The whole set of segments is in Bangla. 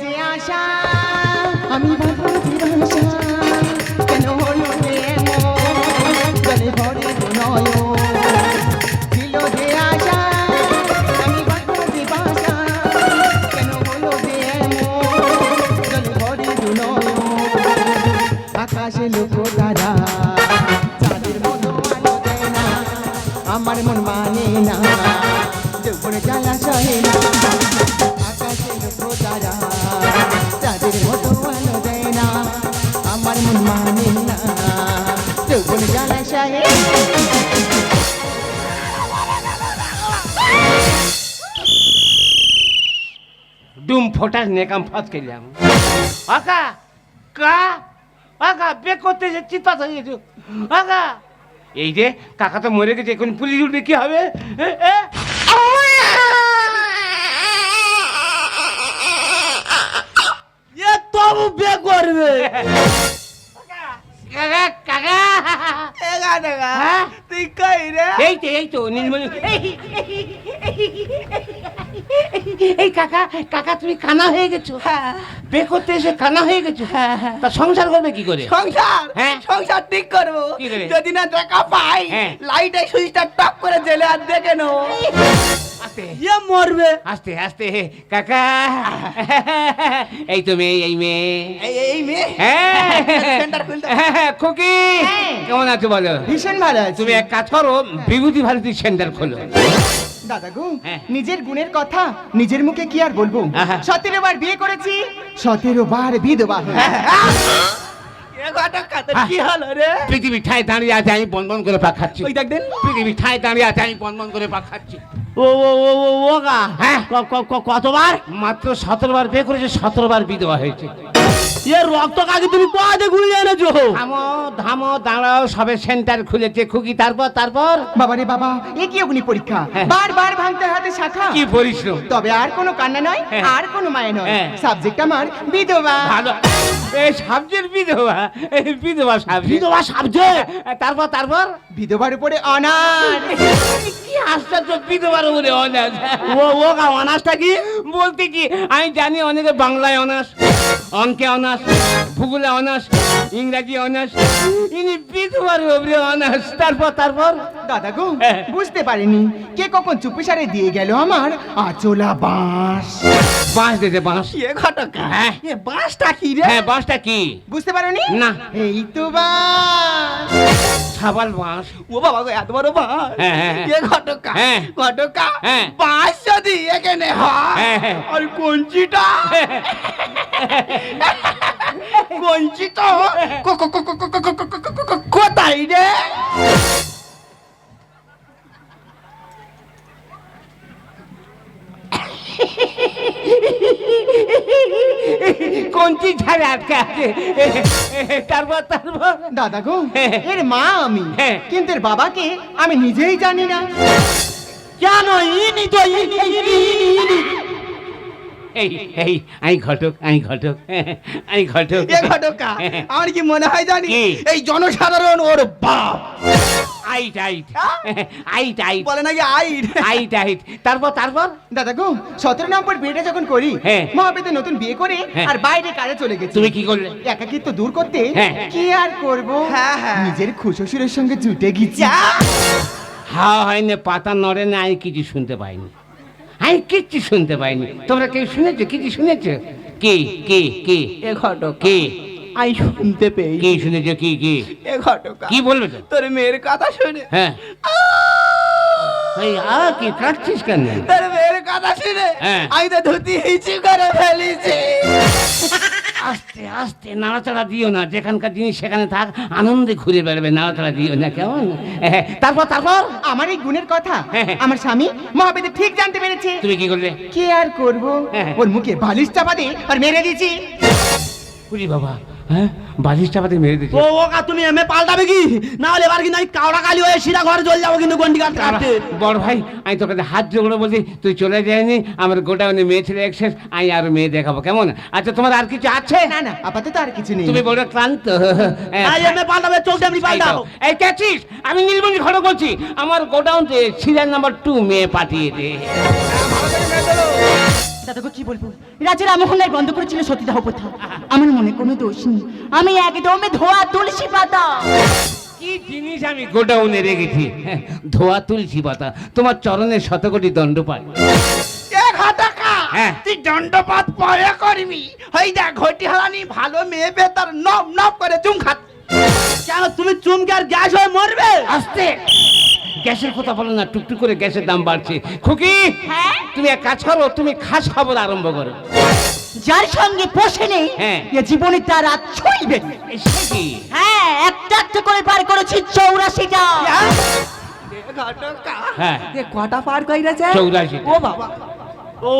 যে আশা আমি বাঁধব যে আশা কেন হলো যে এমন জলে ভরে নয় ছিল যে আশা আমি বাঁধব যে বাসা কেন হলো যে এমন জলে ভরে নয় আকাশে লোক তারা চাঁদের মতো আলো দেয় না আমার মন মানে না যৌবন জ্বালা সহে না আকাশে লোক তারা চাঁদের মতো আলো দেয় না আমার মন মানে না যৌবন জ্বালা সহে ডুম ফোটাস নেকাম ফাঁস খেলাম আকা কা আকা বে করতে যে চিৎপাত হয়ে গেছো আকা এই যে কাকা তো মরে গেছে এখন পুলিশ উঠবে কি হবে তবু বে করবে কাকা কাকা এগা দেখা হ্যাঁ? তুই কই রে এই তো নির্মল এই কাকা কাকা তুমি কানা হয়ে গেছো বে করতে এসে কানা হয়ে গেছো তা সংসার করবে কি করে সংসার হ্যাঁ? সংসার ঠিক করবো কি করে? যদি না দেখা পাই হ্যাঁ। লাইটে সুইচটা টপ করে জেলে আর দেখে নো আস্তে ইয়ে মরবে আস্তে আস্তে কাকা এই তো মেয়ে এই মেয়ে এই মেয়ে হ্যাঁ সেন্টার খুলতে খুকি কেমন আছো বলো ভীষণ ভালো আছে তুমি এক কাজ করো বিভূতি ভারতী সেন্টার খোলো দাদা গো হ্যাঁ। নিজের গুণের কথা নিজের মুখে কি আর বলবো আহা। 17 বার বিয়ে করেছি 17 বার বিধবা এ ঘটক কি হলো রে পৃথিবী ঠায় দাঁড়িয়ে আছে আমি বন বন করে পাক খাচ্ছি ওই দেখ দেন পৃথিবী ঠায় দাঁড়িয়ে আছে আমি বন বন করে পাক খাচ্ছি ও গা হ্যাঁ। কতবার মাত্র 17 বার বিয়ে করেছে 17 বার বিধবা হয়েছে এ রক্ত কাকে তুমি কোয়াতে ঘুরিয়ে এনেছো থামো থামো দাঁড়াও সবে সেন্টার খুলেছে খুকি তারপর বাবা রে বাবা এ কি অগ্নি পরীক্ষা হ্যাঁ। বারবার ভাঙতে হাতে শাখা কি পরিশ্রম তবে আর কোনো কান্না নয় হ্যাঁ। আর কোনো মায়া নয় হ্যাঁ। সাবজেক্ট আমার বিধবা ভালো এই সাবজেক্ট বিধবা এই বিধবা সাবজেক্ট বিধবা সাবজেক্ট তারপর বিধবার উপরে অনার কি আশ্চর্য বিধবার উপরে অনার্স ও গা অনার্সটা কি বলতে কি আমি জানি অনেকে বাংলায় অনার্স অঙ্কে অনার্স ভূগোলে অনার্স ইংরাজি অনার্স ইনি বিধবার উপরে অনার্স তারপর দাদা গো হ্যাঁ। বুঝতে পারিনি কে কখন চুপিসারে দিয়ে গেল আমার আচলা বাঁশ বাঁশ দিতে বাঁশ এ ঘটক হ্যাঁ। এ বাঁশটা কি রে হ্যাঁ বাঁশটা কি বুঝতে পারোনি না। এই তো বাঁশ ছাবাল বাঁশ ও বাবা গো এত বড় বাঁশ হ্যাঁ, হ্যাঁ, এ ঘটক হ্যাঁ। ঘটক হ্যাঁ। বাঁশ যদি এখানে হয় হ্যাঁ, হ্যাঁ। আর কঞ্চিটা কঞ্চিটা কোথায় রে কোনটি ঝাড়ে আটকে আছে তারপর দাদা গো হ্যাঁ। এর মা আমি হ্যাঁ। কিন্তু এর বাবাকে আমি নিজেই জানি না কেন ইনি তো ইনি এই আমি ঘটক এ ঘটক আমার কি মনে হয় জানি কি? এই জনসাধারণ ওর বাপ আইট বলে নাকি আইড তারপর দাদা গো 17 নম্বর বিয়েটা যখন করি হ্যাঁ। মহাপেতে নতুন বিয়ে করে হ্যাঁ। আর বাইরে কাজে চলে গেছি তুমি কি করলে একাকিত্ব দূর করতে হ্যাঁ। কি আর করব হ্যাঁ, হ্যাঁ। নিজের খুশশুরের সঙ্গে জুটে গেছি হাওয়া হয়নি পাতা নড়ে না আমি কিছু শুনতে পাইনি আমি কিচ্ছু শুনতে পাইনি তোমরা কেউ শুনেছো কিছু শুনেছো কি এ ঘটক কি আমি শুনতে পেয়ে কি শুনেছো কি এ ঘটক কি বলবে তো তোর মেয়ের কথা শুনে হ্যাঁ এই কি কাটছিস কেন তোর মেয়ের কথা শুনে হ্যাঁ। আমি তো ধুতি হিচু করে ফেলেছি আস্তে আস্তে নাড়াচাড়া দিও না যেখানকার জিনিস সেখানে থাক আনন্দে ঘুরে বেড়াবে নাড়াচাড়া দিও না কেমন তারপর আমার এই গুণের কথা হ্যাঁ, হ্যাঁ। আমার স্বামী মহাপেতে ঠিক জানতে পেরেছে তুমি কি করলে কি আর করব হ্যাঁ। ওর মুখে বালিশ চাপা দিয়ে আর মেরে দিয়েছি পুরি বাবা হ্যাঁ বালিশ চাপাতে মেরে দিয়েছে ও কা তুমি এমএ পাল্টাবে কি না হলে এবার কিন্তু আমি কাওড়া কালি হয়ে সিরা ঘরে চলে যাবো কিন্তু গন্ডি কাটতে কাটতে বড় ভাই আমি তোর কাছে হাত জোড়ো বলছি তুই চলে যায়নি আমার গোটাউনে মেয়ে ছেলে এক্সেস আমি আর মেয়ে দেখাবো কেমন আচ্ছা তোমার আর কিছু আছে না না আপাতত আর কিছু নেই তুমি বড় ক্লান্ত আই এমএ পাল্টাবে চলতে আমি পাল্টাও এই ক্যাচিস আমি নীলমণি ঘটক বলছি আমার গোডাউনতে সিরিয়াল নাম্বার 2 মেয়ে পাঠিয়ে দে দাদাকে কি বলবো, রাজের আমহল্লায় বন্ধ করেছিল সতীদাহ প্রথা। আমার মনে কোনো দোষ নেই, আমি একদমই ধোয়া তুলসী পাতা। কি জিনিস আমি গোডাউনে রেখেছি, ধোয়া তুলসী পাতা, তোমার চরণের শতকোটি দণ্ড পাই। হ্যাঁ। তুই দণ্ডপাত পরে করবি, ওই দেখ ঘটি হারানি ভালো মেয়ে পে তার নব নব করে চুম খাত। কেন তুমি চুমকে আর গ্যাস হয়ে মরবে? আস্তে, গ্যাসের কথা বলো না, টুকটুক করে গ্যাসের দাম বাড়ছে। খুকি, হ্যাঁ? তুমি এক কাজ করো, তুমি খাস খবর আরম্ভ করো। যার সঙ্গে পোষে নেই হ্যাঁ। এ জীবনে তার আর ছুঁইবে না। সে কি? হ্যাঁ, একটা একটা করে পার করেছি 84টা। হ্যাঁ, কটা পার কইরেছে? 84। ও বাবা, ও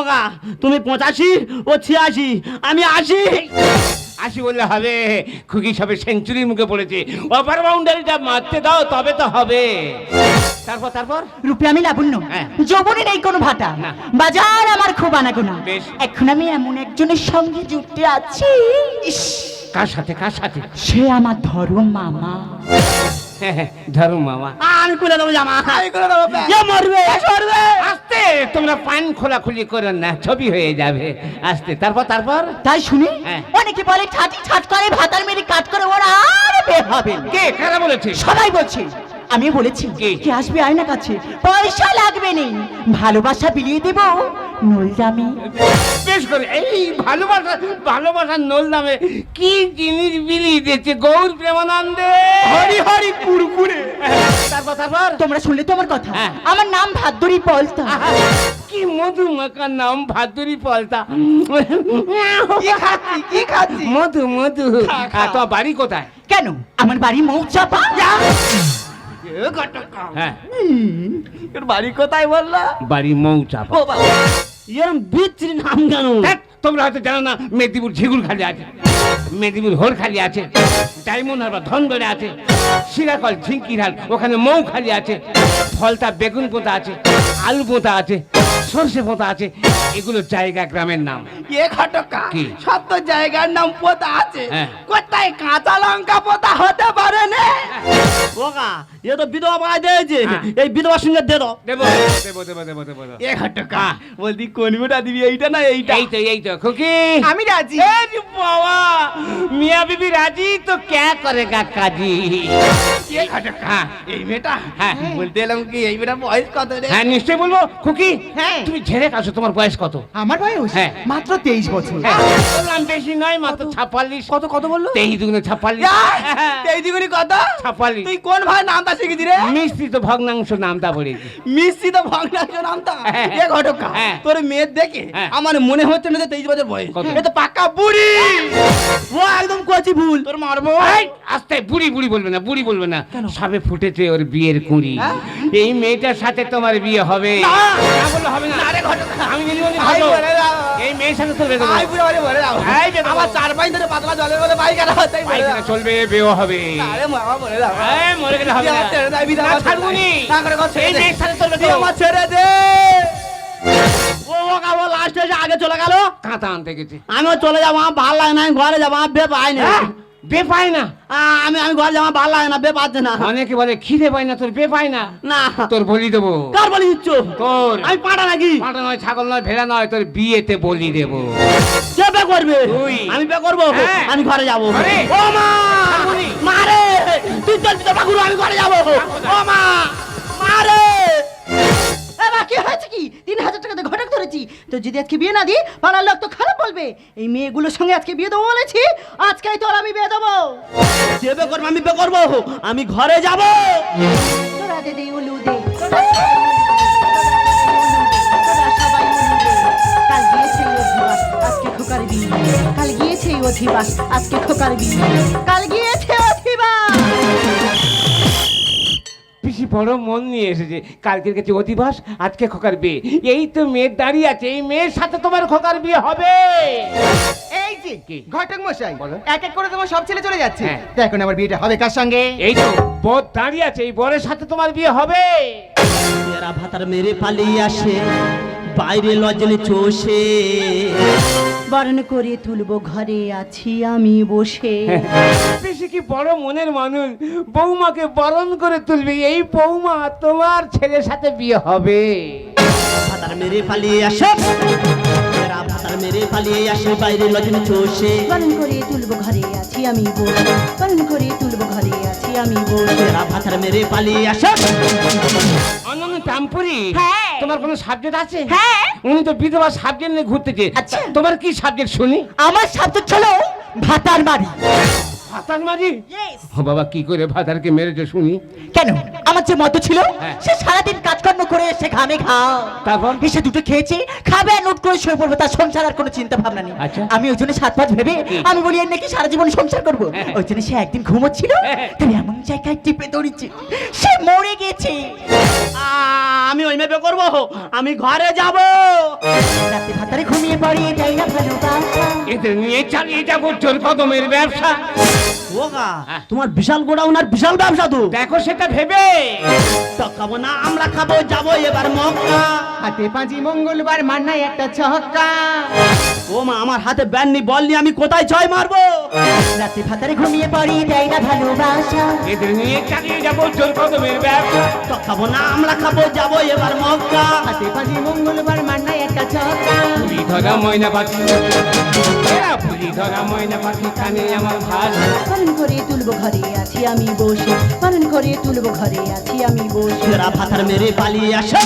গা, তুমি 85, ও 86, আমি 80। আসি বললে হবে? খুকি সবে সেঞ্চুরির মুখে পড়েছে, ওভার বাউন্ডারিটা মারতে দাও তবে তো হবে। তারপর রূপে আমি লাবণ্য, হ্যাঁ। যৌবনে নেই কোনো ভাটা, না। বাজার আমার খুব আনাগোনা। বেশ। এখন আমি এমন একজনের সঙ্গে যুক্তে আছি, ইস, কার সাথে? সে আমার ধরম মামা। ধরো মামা। আমি খুলে দেবো জামা, আমি খুলে দেবো প্যান্ট। এ মরবে, মরবে। আস্তে, তোমরা পান খোলাখুলি করো না, ছবি হয়ে যাবে। আস্তে, তারপর তাই শুনি হ্যাঁ। অনেকে বলে ঠাটি ঠাট করে ভাতার মেরে কাট করে ওরা আর বের হবে না। কে কারা বলেছে? সবাই বলছে, আমি বলেছি কে? কে আসবে আয়না কাছে, পয়সা লাগবে নেই, ভালোবাসা বিলিয়ে দেব নল দামে। বেশ করে, এই ভালোবাসার নোল নামে কি জিনিস বিলিয়ে দিচ্ছে গৌর প্রেমানন্দে। হরি হরি কুরকুরে। তারপর তোমরা শুনলে তো আমার কথা, হ্যাঁ। আমার নাম ভাদ্দুরি পলতা। আহা, কি মধু মাখার নাম, ভাদুরী পলতা। কি খাচ্ছি? মধু খা। তোমার বাড়ি কোথায়? কেন, আমার বাড়ি মৌচাপা। হ্যাঁ, এর বাড়ি কোথায় বললা? বাড়ি মৌচাপা। ও বাবা, এরম বিচ্ছিরি নাম কেন? ধ্যাৎ, তোমরা হয়তো জানো না, মেদিনীপুর ঝিগুর খালি আছে, মেদিনীপুর হোর খালি আছে, ডায়মন্ড হারবার ধনগড়ে আছে, শিরাকল ঝিঙ্কিরহাট ওখানে মৌ খালি আছে, ফলতা বেগুন পোতা আছে, আলু পোতা আছে, সর্ষে পোতা আছে। এগুলো জায়গা গ্রামের নাম। এ ঘটকা, কি? সব তো জায়গার নাম পোতা আছে, হ্যাঁ। কোথায় কাঁচা লঙ্কা পোতা হতে পারে না? ওগা, এ তো বিধবা বাড়াই দিয়েছে, হ্যাঁ। এই বিধবার সঙ্গে দে দাও। দেবো। এ ঘটকা, বলতি কোন মেয়েটা দিবি, এইটা না এইটা? এই তো খুকি, আমি রাজি। अरे बाबा, मियाँ बीबी राजी तो क्या करेगा काजी। এ ঘটকা, এই মেয়েটা? হ্যাঁ। বলতে এলাম কি, এই মেয়েটার বয়স কত রে? হ্যাঁ নিশ্চয় বলবো। খুকি, হ্যাঁ। তুমি ঝেড়ে কাছো, তোমার বয়স কত? আমার বয়স হ্যাঁ। মাত্র 23 বছর। হ্যাঁ, বললাম বেশি নয়, মাত্র 46। কত কত বললো? 23 দুগুণে 46। এই দিগুনি কত? 46। তুই কোন ভাই নামটা শিখেছি রে? মিস্ত্রি তো ভগ্নাংশ নামটা পড়েছি। মিষ্টি তো ভগ্নাংশ নামটা। হ্যাঁ। এ ঘটকা, হ্যাঁ। তোর মেয়ের দেখে হ্যাঁ। আমার মনে হচ্ছে না যে 23 বছর বয়স। কত? এ তো পাক্কা বুড়ি। ও একদম কচি ভুল, তোর মারবো। এই, আস্তে, বুড়ি বলবে না, বুড়ি বলবে না। সবে ফুটেছে ওর বিয়ের কুঁড়ি। হ্যাঁ? এই মেয়েটার সাথে তোমার বিয়ে হবে। না। না বললে হবে না। না রে ঘটকা, আমি যদি বলি আই ভালো, বলে দাও। এই মেয়ের সাথে তোর বিয়ে দেবো। আই বুড়ি বলে দাও। এই বেদম। আমার 4 পাঁচ ধরে পাতলা জলের মধ্যে বাইক আর হতেই বলে পায়খানা দাও। চলবে, বিয়ে হবে। আরে মামা বলে দাও। এই, মরে গেলে হবে তুই না। আমার ছেড়ে দে, বিধবা না, ছেড়ে দে। ছাড়বুনি। না করে কথা ছেড়ে এই দে। মেয়ের সাথে তোর বিয়ে তুই দেবো। আমার ছেড়ে দে। ও কাবো লাস্ট এসে আগে চলে গেল। কাঁথা আনতে গেছে। আমিও চলে যাবো, আমার ভালো লাগে না, আমি ঘরে যাবো, আমার বে পাই না। হ্যাঁ, বে পায় না। আমি ঘরে যাবো, আমার ভালো লাগে না, বে পাচ্ছে না। অনেকে বলে খিদে পায় না, তোর বে পায় না। না, তোর বলি দেবো। কার বলি দিচ্ছ? তোর। আমি পাটা নাকি? পাঁঠা নয়, ছাগল নয়, ভেড়া নয়, তোর বিয়েতে বলি দেবো। কে বে করবে? তুই। আমি বে করবো। হ্যাঁ। আমি ঘরে যাবো। ঘরে? ও মা, ছাড়বুনি। মারে, তুই চল তোর বাকুরু, আমি ঘরে যাবো। ও মা, মারে। এবার কি হয়েছে কি, 3000 টাকাতে ঘটক ধরেছি তো, যদি আজকে বিয়ে না দিই পাড়ার লোক তো খারাপ বলবে। এই মেয়েগুলোর সঙ্গে আজকে বিয়ে দেবো বলেছি, আজকেই তোর আমি বিয়ে দেবো। কে বে করবে? আমি বে করবো, আমি ঘরে যাবো। তোরা দে দে উলু দে, তোরা সবাই উলু দে। কাল গিয়েছে এই অধিবাস, আজকে খোকার বিয়ে। কাল গিয়েছে এই অধিবাস, আজকে খোকার বিয়ে। কাল গিয়েছে অধিবাস। পিসি বড় মন নিয়ে এসেছে, কালকের কাছে অধিবাস, আজকে খোকার বিয়ে। এই তো মেয়ের দাঁড়িয়ে আছে, এই মেয়ের সাথে তোমার খোকার বিয়ে হবে। এই যে কি? ঘটক মশাই, বলো। এক এক করে তোমার সব ছেলে চলে যাচ্ছে, হ্যাঁ। তো এখন আমার বিয়েটা হবে কার সঙ্গে? এই তো বর দাঁড়িয়ে আছে, এই বরের সাথে তোমার বিয়ে হবে। মেরা ভাতার মেরে পালিয়ে আসে, বাইরে লজনে চষে। বরণ করে তুলবো, ঘরে আছি আমি বসে। পিসি কি বড় মনের মানুষ, বৌমাকে বরণ করে তুলবে। এই বৌমা তোমার ছেলের সাথে বিয়ে হবে। ভাতার মেরে পালিয়ে আসে, ভাতার মেরে পালিয়ে আসে বাইরে লজনে চষে পালন করে তুলবো ঘরে আছি আমি বসে পালন করে তুলবো ঘরে আছি আমি বসে এরা ভাতার মেরে পালিয়ে আসে অনন্য টামপুরি হ্যাঁ। তোমার কোনো সাবজেক্ট আছে? হ্যাঁ। উনি তো বিধবা সাবজেক্ট নিয়ে ঘুরতেছে। আচ্ছা। তোমার কি সাবজেক্ট শুনি? আমার সাবজেক্ট হলো ভাতার বাড়ি। ভাতার মারি? ও বাবা, কি করে ভাতারকে মেরেছে শুনি? কেন আমার যে মত ছিল হ্যাঁ। সে সারাদিন কাজকর্ম করে এসে ঘামে খাও তারপর? এসে দুটো খেয়েছে খাবে আর নোট করে শুয়ে পড়বে, তার সংসার আর কোনো চিন্তা ভাবনা নেই। আচ্ছা। আমি ওই জন্য 7-5 ভেবে আমি বলি এর নাকি সারা জীবন সংসার করবো। হ্যাঁ। ওই জন্য সে একদিন ঘুমোচ্ছিল হ্যাঁ। তুমি এমন জায়গায় টিপে ধরেছে সে মরে গেছে। আমি ওই মেয়ে করবো, আমি ঘরে যাব। রাতে ভাতারে ঘুমিয়ে পড়ে তাই না ভালোবাসা। এদের নিয়ে চালিয়ে যাবো জোর কদমের ব্যবসা। ওগা তোমার বিশাল গোডাউন আর বিশাল ব্যবসা তো দেখো সেটা ভেবে। খাবো না আমরা খাবো, যাবো এবার মক্কা। হাতে পাঁজি মঙ্গলবার মান্নায় একটা ছক্কা। ও মা, আমার হাতে ব্যান নি, বল নি, আমি কোথায় ছয় মারবো? রাতে ভাতারে ঘুমিয়ে পড়ে তাই না ভালোবাসা। এদের নিয়ে চালিয়ে যাবো জোর কদমের ব্যবসা। খাবো না আমরা খাবো, যাবো এবার মক্কা। হাতে পাঁজি মঙ্গলবার মান্নায় একটা ছক্কা। পুলি ধরা ময়না পাখি, এরা পুলি ধরা ময়না পাখি কানে আমার ভাষা। পালন করে তুলবো ঘরে আছি আমি বসে পালন করে তুলবো ঘরে আছি আমি বসে। এরা ভাতার মেরে পালিয়ে আসে।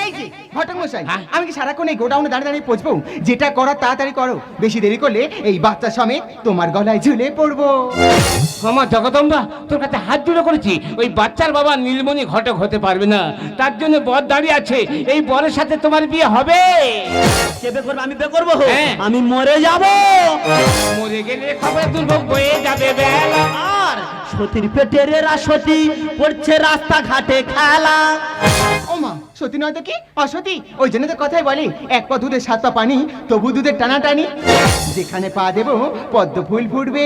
এই যে ঘটক মশাই, হ্যাঁ? আমি কি সারাক্ষণ এই গোডাউনে দাঁড়িয়ে দাঁড়িয়ে পচবো? যেটা করার তাড়াতাড়ি করো, বেশি দেরি করলে এই বাচ্চা সমেত তোমার গলায় ঝুলে পড়বো। আমার জগদম্বা, তোর কাছে হাত জুড়ে করেছি। ওই বাচ্চার বাবা নীলমণি ঘটক হতে পারবে না, তার জন্য বর দাঁড়িয়ে আছে। এই বরের সাথে তোমার বিয়ে হবে। কে বে করবে? আমি বে করবো। হ্যাঁ। আমি মরে যাব। মরে গেলে খবর দুর্ভোগ বয়ে যাবে বেলা। আর সতীর পেটের এরা সতী পড়ছে রাস্তাঘাটে খেলা। ও মা, সতী নয় তো কি অসতী? ওই জন্য তো কথাই বলে এক পা দুধের 7 পা পানি, তবু দুধের টানাটানি। যেখানে পা দেবো পদ্ম ফুল ফুটবে।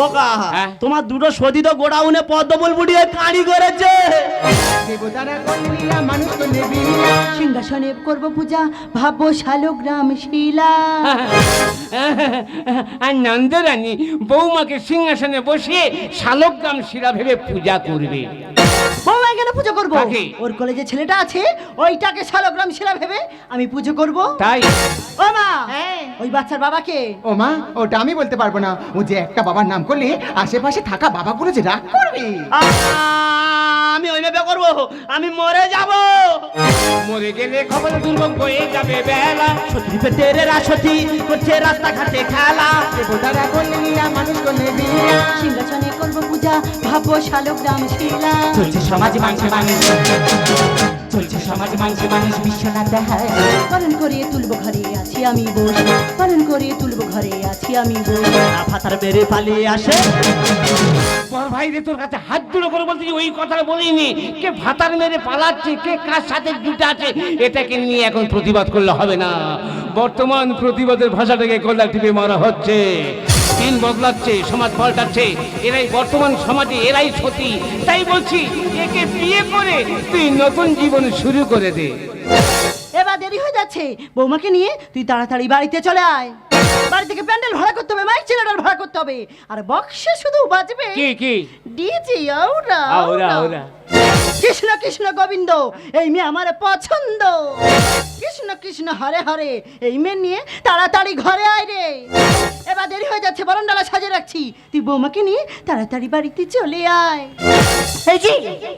ওগা হ্যাঁ? তোমার দুটো সতী তো গোডাউনে পদ্মফুল ফুটিয়ে কাঁড়ি করেছে। দেবতারা কল্লীলা মানুষ তো নেবিলা। সিংহাসনে করবো পূজা ভাববো শালগ্রাম শিলা। আর নন্দরানী বৌমাকে সিংহাসনে বসিয়ে শালগ্রাম শিলা ভেবে পূজা করবে। বৌমা কেন পুজো করবো? কাকে? ওর কলেজে ছেলেটা আছে ওইটাকে শালগ্রাম শিলা ভেবে আমি পুজো করব। তাই ও মা, ওই বাচ্চার বাবাকে। ও মা, ওটা আমি বলতে পারবো না। ও যে একটা বাবার নাম করলে আশেপাশে থাকা বাবাগুলো যে রাগ করবে। আমি ওই বে করবো, আমি মরে যাব। মরে গেলে খবর দুর্ভোগ বয়ে যাবে বেলা। সতীর পেটের এরা সতী করছে রাস্তাঘাটে খেলা। দেবতারা কল্লীলা মানুষ তো নেবিলা। সিংহাসনে করবো পূজা ভাববো শালগ্রাম শিলা। চলছে সমাজ মানছে মানুষ, চলছে সমাজ মানছে মানুষ বিশ্বনাথ দেখায়। পালন করে তুলবো ঘরে আছি আমি বসে পালন করে তুলবো ঘরে আছি আমি বসে। ভাতার মেরে পালিয়ে আসে। বড় ভাই রে, তোর কাছে হাত জুড়ে করে বলতে ওই কথাটা বলিনি। কে ভাতার মেরে পালাচ্ছে, কে কার সাথে জুটে আছে, এটাকে নিয়ে এখন প্রতিবাদ করলে হবে না। বর্তমান প্রতিবাদের ভাষাটাকে গলা টিপে মারা হচ্ছে। দিন বদলাচ্ছে, সমাজ পাল্টাচ্ছে, এরাই বর্তমান সমাজে, এরাই সতী। তাই বলছি, একে বিয়ে করে তুই নতুন জীবন শুরু করে দে। এবার দেরি হয়ে যাচ্ছে, বৌমাকে নিয়ে তুই তাড়াতাড়ি বাড়িতে চলে আয়। বাড়ি থেকে প্যান্ডেল ভাড়া করতে হবে, মাইক ছেলেটার ভাড়া করতে হবে, আর বক্সে শুধু বাজবে কি কি? ডিজে আউরা আউরা আউরা। কৃষ্ণ কৃষ্ণ গোবিন্দ, এই মেয়ে আমার পছন্দ। কৃষ্ণ কৃষ্ণ হরে হরে, এই মেয়ে নিয়ে তাড়াতাড়ি ঘরে আয় রে। এবার দেরি হয়ে যাচ্ছে, বরণডালা সাজিয়ে রাখছি, তুই বৌমাকে নিয়ে তাড়াতাড়ি বাড়িতে চলে আয়। এই যে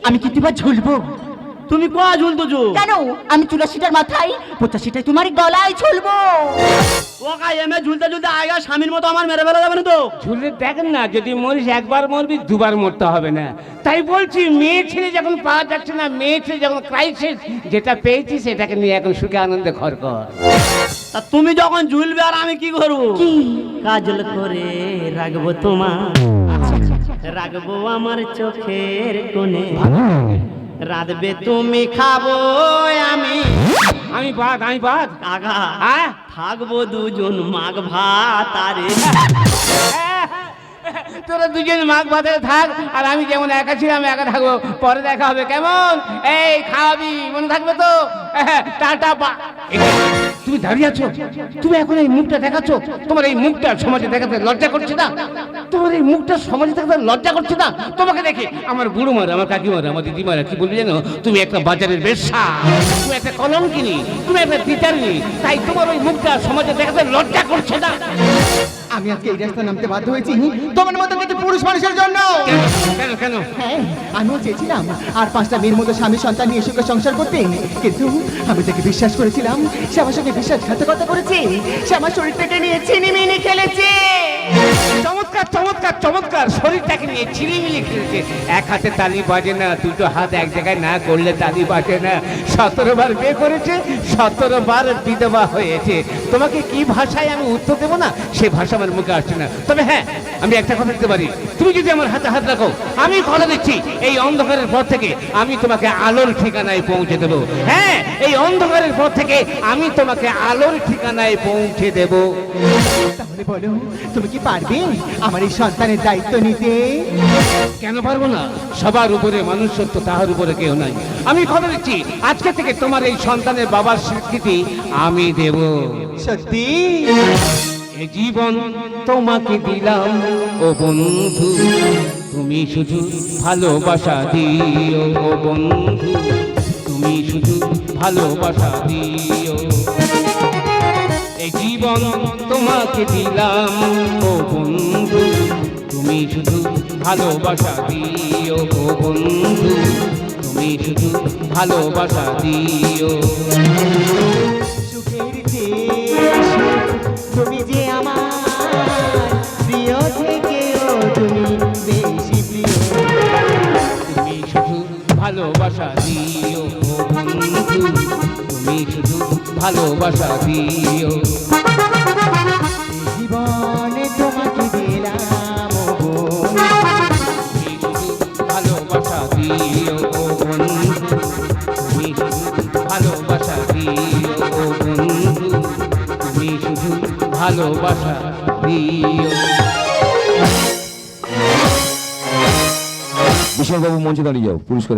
আমি কিন্তু এবার ঝুলবো। তুমি কোয়া ঝুলতো? কেন? আমি 84টার মাথায় 85টায় তোমার গলায় ঝুলবো। ওগা এমে ঝুলতে ঝুলতে আয়গা স্বামীর মতো আমার মেরে ফেলা যাবে না তো? ঝুলে দেখেন না, যদি মরিস একবার মরবি, দুবার মরতে হবে না। তাই বলছি, মেয়ে ছেলে যখন পাওয়া যাচ্ছে না, মেয়ে ছেলে যখন ক্রাইসিস, যেটা পেয়েছি সেটাকে নিয়ে এখন সুখে আনন্দে ঘর কর। তা তুমি যখন ঝুলবে আর আমি কি করবো? কাজল করে রাখবো তোমার, রাখবো আমার চোখের কোণে, রাঁধবে তুমি খাবো আমি। আমি বাদ কাকা হ্যাঁ, থাকবো দুজন মাঘ ভাত আরে। তোরা দুজন মাঘ ভাতে থাক, আর আমি যেমন একা ছিলাম একা থাকবো। পরে দেখা হবে, কেমন? এই খাওয়াবি, মনে থাকবে তো? টাটা। তুমি দাঁড়িয়ে আছো, তুমি এখন এই মুখটা দেখাচ্ছ, তোমার এই মুখটা সমাজে দেখাতে লজ্জা করছে না? তোমার এই মুখটা সমাজে দেখাতে লজ্জা করছে না? তোমাকে দেখে আমার বুড়োমারা, আমার কাকিমারা, আমার দিদিমারা কি বলবে জানো? তুমি একটা বাজারের বেশ্যা, তুমি একটা কলঙ্কিনী, তুমি একটা বিচারিণী, তাই তোমার ওই মুখটা সমাজে দেখাতে লজ্জা করছে না? আমি আজকে এই রাস্তায় নামতে বাধ্য হয়েছি তোমার মতো কিছু পুরুষ মানুষের জন্য। কেন কেন? হ্যাঁ, আমিও চেয়েছিলাম আর 5টা মেয়ের মতো স্বামী সন্তান নিয়ে সুখে সংসার করতে, কিন্তু আমি তাকে বিশ্বাস করেছিলাম, সে আমার সঙ্গে বিশ্বাসঘাতকতা করেছে, সে আমার শরীরটাকে নিয়ে ছিনিমিনি খেলেছে। চমৎকার চমৎকার চমৎকার, শরীরটাকে নিয়ে ছিলিমিলি খেলেছে। এক হাতে তালি বাজে না, দুটো হাত এক জায়গায় না করলে তালি বাজে না। 17 বার বিয়ে করেছে, 17 বার বিধবা হয়েছে। তোমাকে কি ভাষায় আমি উত্তর দেবো না, সে ভাষা আমার মুখে আসছে না। তবে হ্যাঁ, আমি একটা কথা দিতে পারি, তুমি যদি আমার হাতে হাত রাখো, আমি কথা দিচ্ছি এই অন্ধকারের পর থেকে আমি তোমাকে আলোর ঠিকানায় পৌঁছে দেবো। হ্যাঁ, এই অন্ধকারের পর থেকে আমি তোমাকে আলোর ঠিকানায় পৌঁছে দেবো। তাহলে বলো, তুমি কি পারবে আমার এই সন্তানের দায়িত্ব নিতে? কেন পারবো না? সবার উপরে মানুষ সত্য, তাহার উপরে কেউ নাই। আমি কথা দিচ্ছি, আজকে থেকে তোমার এই সন্তানের বাবার স্বীকৃতি আমি দেব। সত্যি? এ জীবন তোমাকে দিলাম ও বন্ধু, তুমি শুধু ভালোবাসা দিও ও বন্ধু, তুমি শুধু ভালোবাসা দিও। এই জীবন তোমাকে দিলাম ও বন্ধু, তুমি শুধু ভালোবাসা দিও ও বন্ধু, তুমি শুধু ভালোবাসা দিও। সুখের দেশ তুমি যে আমার প্রিয় থেকেও তুমি বেশি প্রিয়। তুমি শুধু ভালোবাসা দিও ও বন্ধু, তুমি শুধু ভালোবাসা দিও। জীবনে তোমাকে দিলাম ও বোন, তুমি শুধু ভালোবাসা দিও ও বন্ধু, তুমি শুধু ভালোবাসা দিও ও বন্ধু, তুমি শুধু ভালোবাসা দিও। বিশালবাবু মঞ্চে দাঁড়িয়ে যাও, পুরস্কার